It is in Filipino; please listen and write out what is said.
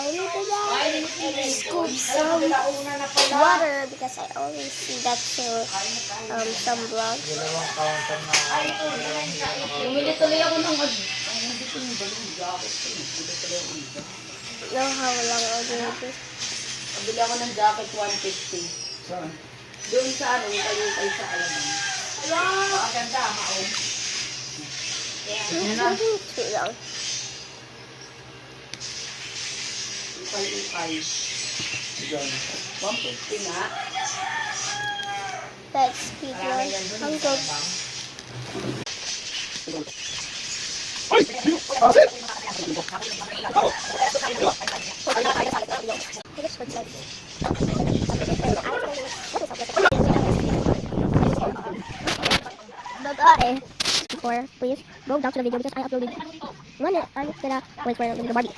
I need to scoop some water because I always see that to some vlogs. Dalawang counter na. Bumili tuloy ako ng hindi ko yung balong jacket ko. Bumili tuloy ako ng jacket. No, how long I'll do this? Bumili ako ng jacket 150. Saan? Doon sa ano, yung kayo sa Alabang. Maganda, maong. It's taking too long. Ukay-ukay. Diyan. 150 nga. Let's speed run. I'm good. Before, please go down to the video because I uploaded one. I'm gonna wait for the Barbie.